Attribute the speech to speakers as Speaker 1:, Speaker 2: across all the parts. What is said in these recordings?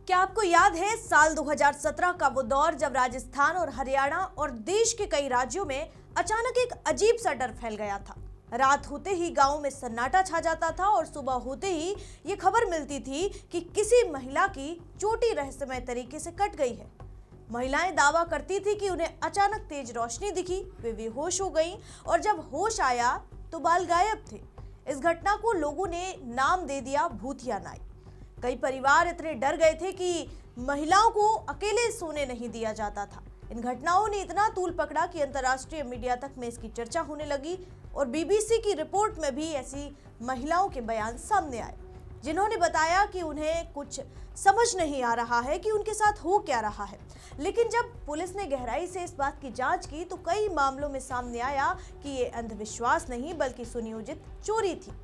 Speaker 1: क्या आपको याद है साल 2017 का वो दौर जब राजस्थान और हरियाणा और देश के कई राज्यों में अचानक एक अजीब सा डर फैल गया था। रात होते ही गांव में सन्नाटा छा जाता था और सुबह होते ही ये खबर मिलती थी कि किसी महिला की चोटी रहस्यमय तरीके से कट गई है। महिलाएं दावा करती थी कि उन्हें अचानक तेज रोशनी दिखी, वे बेहोश हो गईं और जब होश आया तो बाल गायब थे। इस घटना को लोगों ने नाम दे दिया भूतिया नाई। कई परिवार इतने डर गए थे कि महिलाओं को अकेले सोने नहीं दिया जाता था। इन घटनाओं ने इतना तूल पकड़ा कि अंतर्राष्ट्रीय मीडिया तक में इसकी चर्चा होने लगी और बीबीसी की रिपोर्ट में भी ऐसी महिलाओं के बयान सामने आए, जिन्होंने बताया कि उन्हें कुछ समझ नहीं आ रहा है कि उनके साथ हो क्या रहा है। लेकिन जब पुलिस ने गहराई से इस बात की जांच की तो कई मामलों में सामने आया कि ये अंधविश्वास नहीं बल्कि सुनियोजित चोरी थी।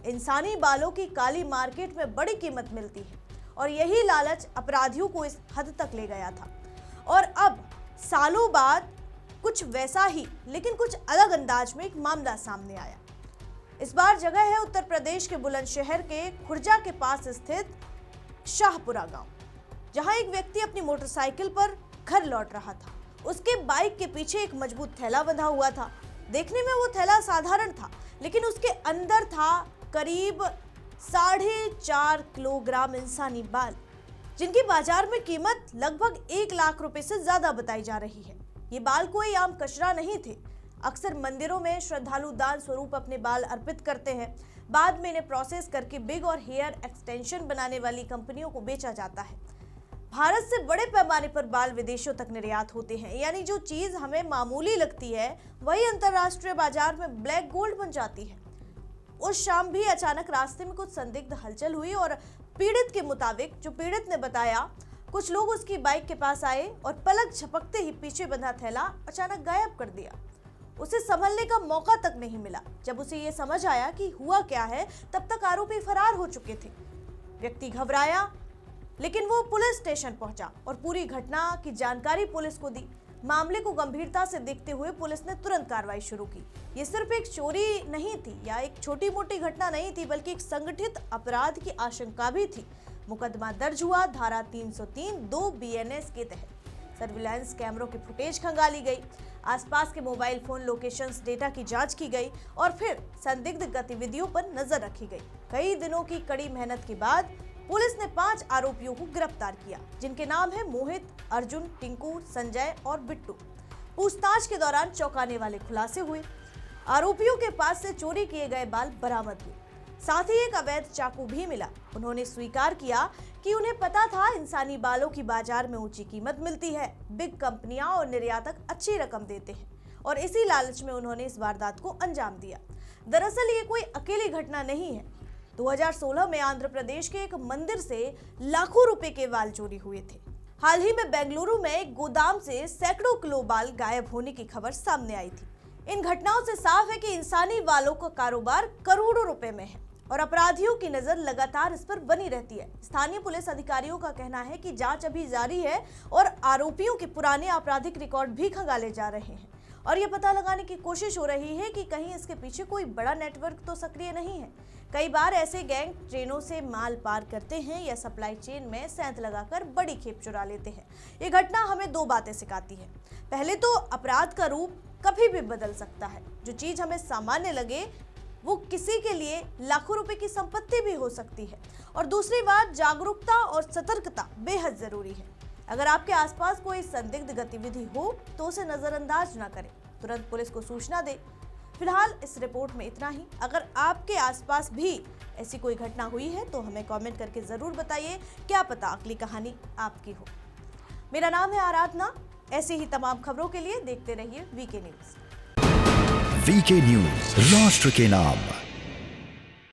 Speaker 1: इंसानी बालों की काली मार्केट में बड़ी कीमत मिलती है और यही लालच अपराधियों को इस हद तक ले गया था। और अब सालों बाद कुछ वैसा ही लेकिन कुछ अलग अंदाज में एक मामला सामने आया। इस बार जगह है उत्तर प्रदेश के बुलंदशहर के खुर्जा के पास स्थित शाहपुरा गांव, जहां एक व्यक्ति अपनी मोटरसाइकिल पर घर लौट रहा था। उसके बाइक के पीछे एक मजबूत थैला बंधा हुआ था। देखने में वो थैला साधारण था, लेकिन उसके अंदर था करीब 4.5 किलोग्राम इंसानी बाल, जिनकी बाजार में कीमत लगभग 1 लाख रुपए से ज्यादा बताई जा रही है। ये बाल कोई आम कचरा नहीं थे। अक्सर मंदिरों में श्रद्धालु दान स्वरूप अपने बाल अर्पित करते हैं। बाद में इन्हें प्रोसेस करके बिग और हेयर एक्सटेंशन बनाने वाली कंपनियों को बेचा जाता है। भारत से बड़े पैमाने पर बाल विदेशों तक निर्यात होते हैं, यानी जो चीज हमें मामूली लगती है वही अंतर्राष्ट्रीय बाजार में ब्लैक गोल्ड बन जाती है। उस शाम भी अचानक रास्ते में कुछ संदिग्ध हलचल हुई और पीड़ित के मुताबिक, जो पीड़ित ने बताया, कुछ लोग उसकी बाइक के पास आए और पलक झपकते ही पीछे बंधा थैला अचानक गायब कर दिया। उसे संभलने का मौका तक नहीं मिला। जब उसे ये समझ आया कि हुआ क्या है, तब तक आरोपी फरार हो चुके थे। व्यक्ति घबराया, लेकिन वो पुलिस स्टेशन पहुंचा और पूरी घटना की जानकारी पुलिस को दी। मामले को गंभीरता से देखते हुए पुलिस ने तुरंत कार्रवाई शुरू की। ये सिर्फ एक चोरी नहीं थी या एक छोटी मोटी घटना नहीं थी, बल्कि एक संगठित अपराध की आशंका भी थी। मुकदमा दर्ज हुआ धारा 303(2) BNS के तहत। सर्विलांस कैमरों की फुटेज खंगाली गई, आसपास के मोबाइल फोन लोकेशंस डेटा की जांच की गई और फिर संदिग्ध गतिविधियों पर नजर रखी गई। कई दिनों की कड़ी मेहनत के बाद पुलिस ने 5 आरोपियों को गिरफ्तार किया, जिनके नाम है मोहित, अर्जुन, टिंकू, संजय और बिट्टू। पूछताछ के दौरान चौंकाने वाले खुलासे हुए। आरोपियों के पास से चोरी किए गए बाल बरामद हुए, साथ ही एक अवैध चाकू भी मिला। उन्होंने स्वीकार किया कि उन्हें पता था इंसानी बालों की बाजार में ऊंची कीमत मिलती है, बिग कंपनियां और निर्यातक अच्छी रकम देते हैं और इसी लालच में उन्होंने इस वारदात को अंजाम दिया। दरअसल ये कोई अकेली घटना नहीं है। 2016 में आंध्र प्रदेश के एक मंदिर से लाखों रुपए के बाल चोरी हुए थे। हाल ही में बेंगलुरु में एक गोदाम से सैकड़ों किलो बाल गायब होने की खबर सामने आई थी। इन घटनाओं से साफ है कि इंसानी बालों का कारोबार करोड़ों रुपए में है और अपराधियों की नजर लगातार इस पर बनी रहती है। स्थानीय पुलिस अधिकारियों का कहना है कि जांच अभी जारी है और आरोपियों के पुराने आपराधिक रिकॉर्ड भी खंगाले जा रहे हैं और ये पता लगाने की कोशिश हो रही है कि कहीं इसके पीछे कोई बड़ा नेटवर्क तो सक्रिय नहीं है। कई बार ऐसे गैंग ट्रेनों से माल पार करते हैं या सप्लाई चेन में सेंध लगाकर बड़ी खेप चुरा लेते हैं। ये घटना हमें 2 बातें सिखाती है। पहले तो अपराध का रूप कभी भी बदल सकता है। जो चीज हमें सामान्य लगे वो किसी के लिए लाखों रुपए की संपत्ति भी हो सकती है। और दूसरी बात, जागरूकता और सतर्कता बेहद जरूरी है। अगर आपके आसपास कोई संदिग्ध गतिविधि हो तो उसे नजरअंदाज न करें, तुरंत पुलिस को सूचना दें। फिलहाल इस रिपोर्ट में इतना ही। अगर आपके आसपास भी ऐसी कोई घटना हुई है तो हमें कमेंट करके जरूर बताइए, क्या पता अगली कहानी आपकी हो। मेरा नाम है आराधना। ऐसी ही तमाम खबरों के लिए देखते रहिए वीके न्यूज।
Speaker 2: वीके न्यूज, राष्ट्र के नाम।